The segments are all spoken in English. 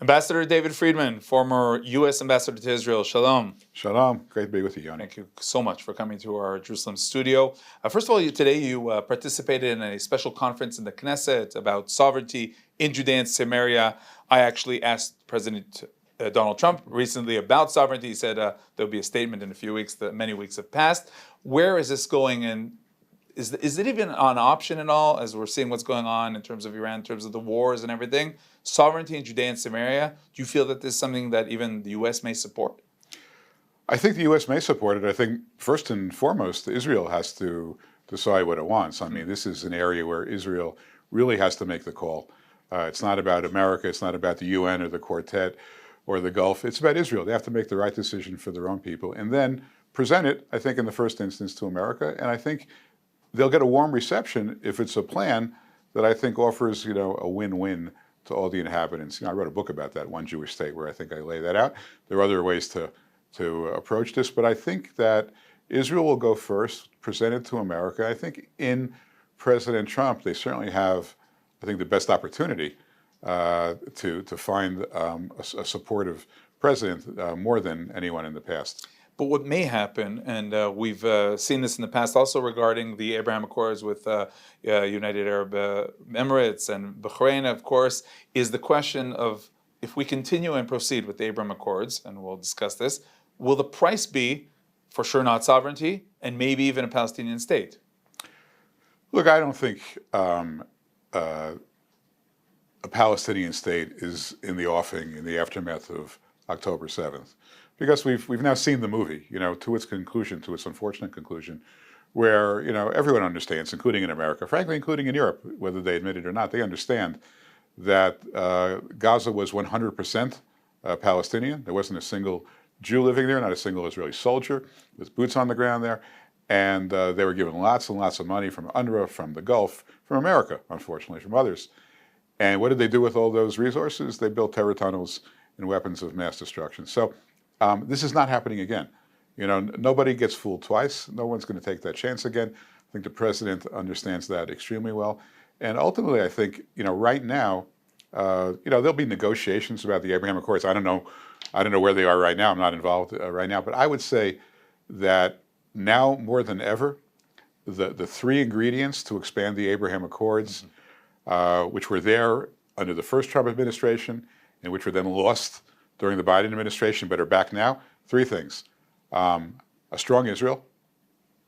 Ambassador David Friedman, former U.S. Ambassador to Israel. Shalom. Shalom. Great to be with you, Yoni. Thank you so much for coming to our Jerusalem studio. First of all, today you participated in a special conference in the Knesset about sovereignty in Judea and Samaria. I actually asked President Donald Trump recently about sovereignty. He said there'll be a statement in a few weeks. That many weeks have passed. Where is this going, and is it even an option at all, as we're seeing what's going on in terms of Iran, in terms of the wars and everything? Sovereignty in Judea and Samaria, do you feel that this is something that even the U.S. may support? I think the U.S. may support it. I think, first and foremost, Israel has to decide what it wants. I mean, this is an area where Israel really has to make the call. It's not about America. It's not about the UN or the Quartet or the Gulf. It's about Israel. They have to make the right decision for their own people and then present it, I think, in the first instance to America. And I think they'll get a warm reception if it's a plan that I think offers, a win-win to all the inhabitants. I wrote a book about that, One Jewish State, where I think I lay that out. There are other ways to approach this, but I think that Israel will go first, present it to America. I think in President Trump, they certainly have, I think, the best opportunity to find a supportive president more than anyone in the past. But what may happen, and we've seen this in the past also regarding the Abraham Accords with United Arab Emirates and Bahrain, of course, is the question of if we continue and proceed with the Abraham Accords, and we'll discuss this, will the price be for sure not sovereignty and maybe even a Palestinian state? Look, I don't think a Palestinian state is in the offing in the aftermath of October 7th. Because we've now seen the movie, to its conclusion, to its unfortunate conclusion, where, everyone understands, including in America, frankly, including in Europe, whether they admit it or not, they understand that Gaza was 100% Palestinian. There wasn't a single Jew living there, not a single Israeli soldier with boots on the ground there. And they were given lots and lots of money from UNRWA, from the Gulf, from America, unfortunately, from others. And what did they do with all those resources? They built terror tunnels and weapons of mass destruction. So this is not happening again. Nobody gets fooled twice. No one's going to take that chance again. I think the president understands that extremely well. And ultimately, I think, right now, there'll be negotiations about the Abraham Accords. I don't know where they are right now. I'm not involved right now. But I would say that now more than ever, the three ingredients to expand the Abraham Accords, which were there under the first Trump administration and which were then lost during the Biden administration, but are back now, three things. A strong Israel,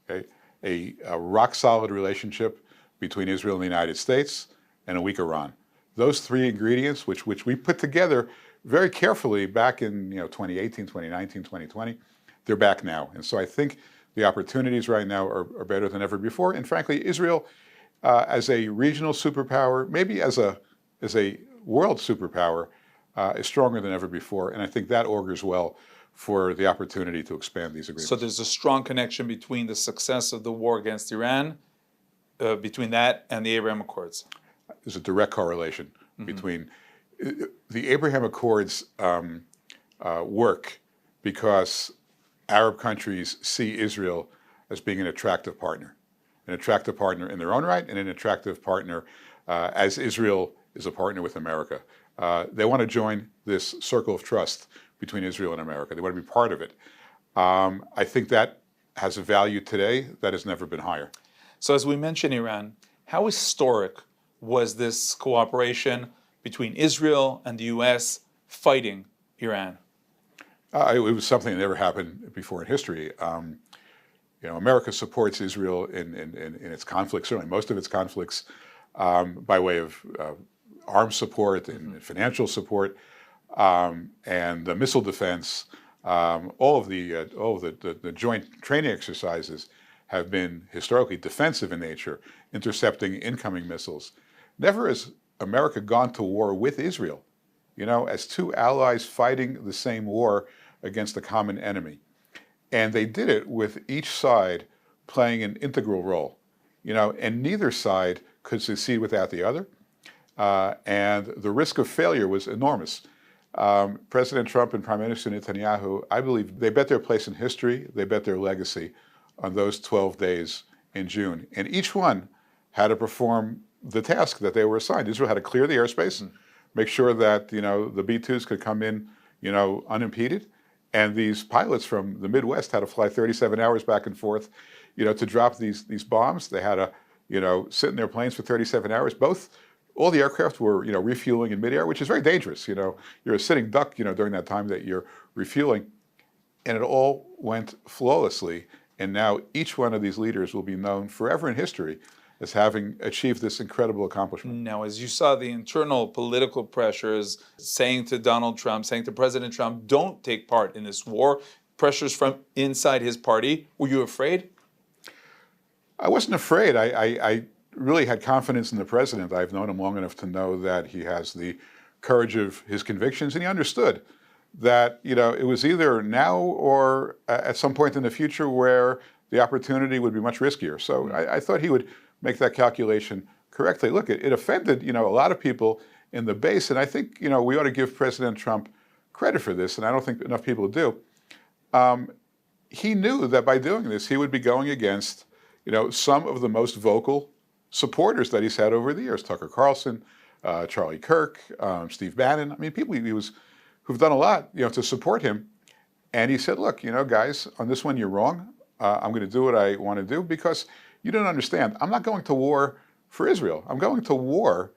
okay? A rock-solid relationship between Israel and the United States, and a weak Iran. Those three ingredients, which we put together very carefully back in 2018, 2019, 2020, they're back now. And so I think the opportunities right now are better than ever before. And frankly, Israel, as a regional superpower, maybe as a world superpower, is stronger than ever before, and I think that augurs well for the opportunity to expand these agreements. So there's a strong connection between the success of the war against Iran, between that and the Abraham Accords. There's a direct correlation between the Abraham Accords work because Arab countries see Israel as being an attractive partner in their own right, and an attractive partner as Israel is a partner with America. They want to join this circle of trust between Israel and America. They want to be part of it. I think that has a value today that has never been higher. So as we mentioned Iran, how historic was this cooperation between Israel and the U.S. fighting Iran? It was something that never happened before in history. America supports Israel in its conflicts, certainly most of its conflicts, by way of arms support and financial support, and the missile defense. All of the joint training exercises have been historically defensive in nature, intercepting incoming missiles. Never has America gone to war with Israel, as two allies fighting the same war against a common enemy. And they did it with each side playing an integral role, and neither side could succeed without the other. And the risk of failure was enormous. President Trump and Prime Minister Netanyahu, I believe they bet their place in history, they bet their legacy on those 12 days in June. And each one had to perform the task that they were assigned. Israel had to clear the airspace, make sure that the B-2s could come in unimpeded. And these pilots from the Midwest had to fly 37 hours back and forth, to drop these bombs. They had to, sit in their planes for 37 hours. All the aircraft were, refueling in midair, which is very dangerous. You're a sitting duck, during that time that you're refueling. And it all went flawlessly. And now each one of these leaders will be known forever in history as having achieved this incredible accomplishment. Now, as you saw the internal political pressures saying to Donald Trump, saying to President Trump, don't take part in this war, pressures from inside his party, were you afraid? I wasn't afraid. I really had confidence in the president. I've known him long enough to know that he has the courage of his convictions, and he understood that it was either now or at some point in the future where the opportunity would be much riskier. So I thought he would make that calculation correctly. Look, it offended a lot of people in the base, and I think we ought to give President Trump credit for this, and I don't think enough people do. He knew that by doing this, he would be going against some of the most vocal supporters that he's had over the years: Tucker Carlson, Charlie Kirk, Steve Bannon. I mean, people who've done a lot to support him. And he said, look, guys, on this one you're wrong. I'm going to do what I want to do because you don't understand. I'm not going to war for Israel. I'm going to war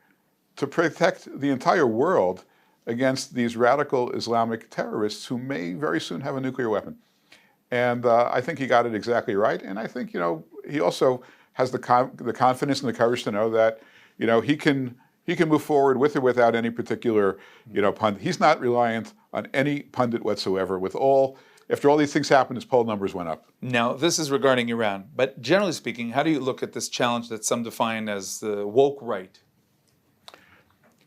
to protect the entire world against these radical Islamic terrorists who may very soon have a nuclear weapon. And I think he got it exactly right. And I think, he also has the confidence and the courage to know that, he can move forward with or without any particular, pundit. He's not reliant on any pundit whatsoever. After all these things happened, his poll numbers went up. Now, this is regarding Iran, but generally speaking, how do you look at this challenge that some define as the woke right?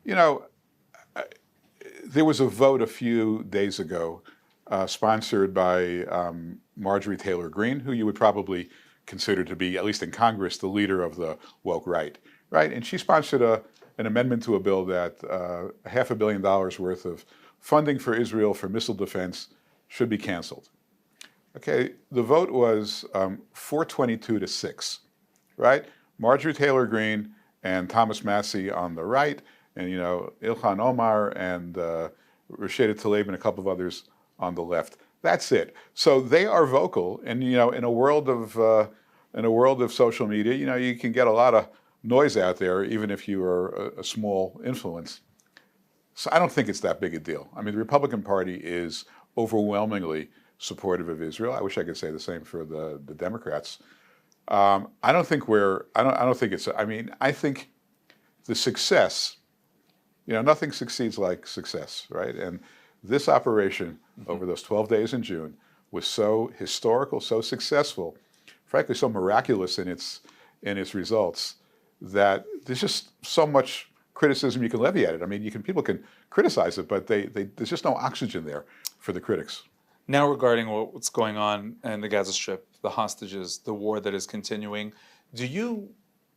There was a vote a few days ago sponsored by Marjorie Taylor Greene, who you would probably consider to be, at least in Congress, the leader of the woke right, right? And she sponsored an amendment to a bill that $500 million worth of funding for Israel for missile defense should be canceled. Okay, the vote was 422 to 6, right? Marjorie Taylor Greene and Thomas Massey on the right, and Ilhan Omar and Rashida Tlaib and a couple of others on the left. That's it. So they are vocal, and in a world of social media, you can get a lot of noise out there, even if you are a small influence. So I don't think it's that big a deal. I mean, the Republican Party is overwhelmingly supportive of Israel. I wish I could say the same for the Democrats. I don't think it's. I mean, I think the success. Nothing succeeds like success, right? And this operation over those 12 days in June was so historical, so successful, frankly, so miraculous in its results that there's just so much criticism you can levy at it. I mean, people can criticize it, but there's just no oxygen there for the critics. Now, regarding what's going on in the Gaza Strip, the hostages, the war that is continuing, do you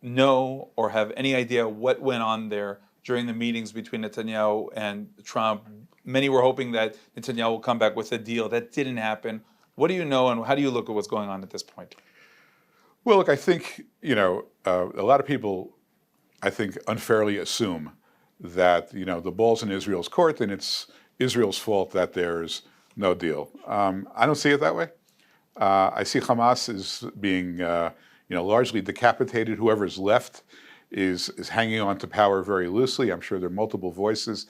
know or have any idea what went on there during the meetings between Netanyahu and Trump? Many were hoping that Netanyahu will come back with a deal. That didn't happen. What do you know, and how do you look at what's going on at this point? Well, look, I think, a lot of people, I think, unfairly assume that, the ball's in Israel's court and it's Israel's fault that there's no deal. I don't see it that way. I see Hamas as being, largely decapitated. Whoever is left is hanging on to power very loosely. I'm sure there are multiple voices.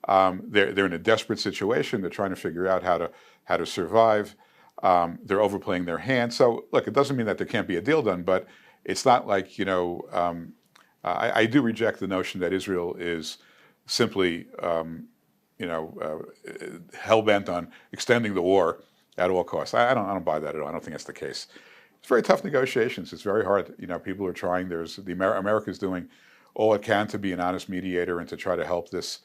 They're in a desperate situation. They're trying to figure out how to survive. They're overplaying their hand. So, look, it doesn't mean that there can't be a deal done, but it's not like, I do reject the notion that Israel is simply, hell-bent on extending the war at all costs. I don't buy that at all. I don't think that's the case. It's very tough negotiations. It's very hard. People are trying. America's doing all it can to be an honest mediator and to try to help this.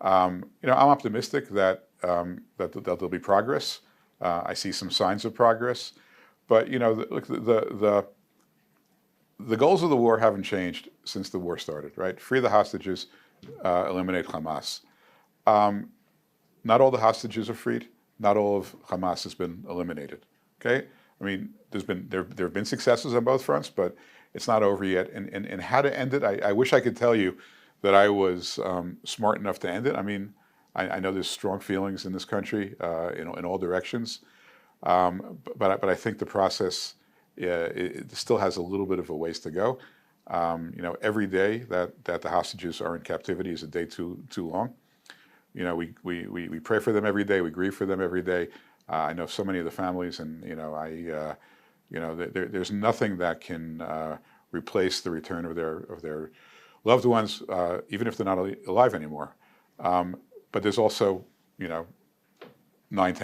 I'm optimistic that there'll be progress. I see some signs of progress, but look, the goals of the war haven't changed since the war started. Right? Free the hostages, eliminate Hamas. Not all the hostages are freed. Not all of Hamas has been eliminated. Okay, I mean, there have been successes on both fronts, but it's not over yet. And how to end it, I wish I could tell you that I was smart enough to end it. I mean, I know there's strong feelings in this country in all directions, but I think the process it still has a little bit of a ways to go. Every day that the hostages are in captivity is a day too long. We pray for them every day. We grieve for them every day. I know so many of the families, and there's nothing that can replace the return of their loved ones, even if they're not alive anymore. But there's also 9-10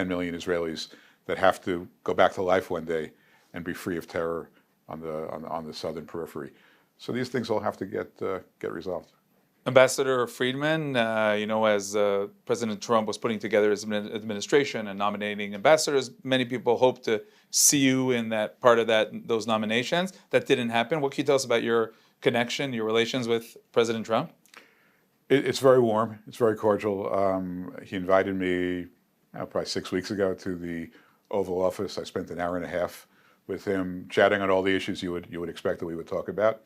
million Israelis that have to go back to life one day and be free of terror on the southern periphery. So these things all have to get resolved. Ambassador Friedman, as President Trump was putting together his administration and nominating ambassadors, many people hope to see you in that part of those nominations. That didn't happen. What can you tell us about your connection, your relations with President Trump? It's very warm. It's very cordial. He invited me probably 6 weeks ago to the Oval Office. I spent an hour and a half with him chatting on all the issues you would expect that we would talk about.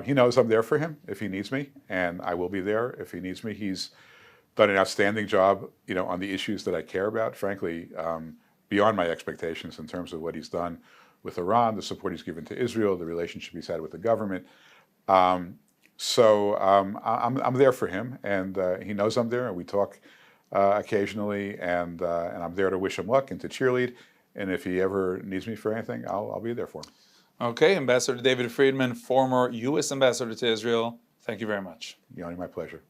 He knows I'm there for him if he needs me, and I will be there if he needs me. He's done an outstanding job, on the issues that I care about, frankly, beyond my expectations in terms of what he's done with Iran, the support he's given to Israel, the relationship he's had with the government. So I'm there for him, and he knows I'm there, and we talk occasionally, and I'm there to wish him luck and to cheerlead. And if he ever needs me for anything, I'll be there for him. Okay, Ambassador David Friedman, former U.S. Ambassador to Israel, thank you very much. My pleasure.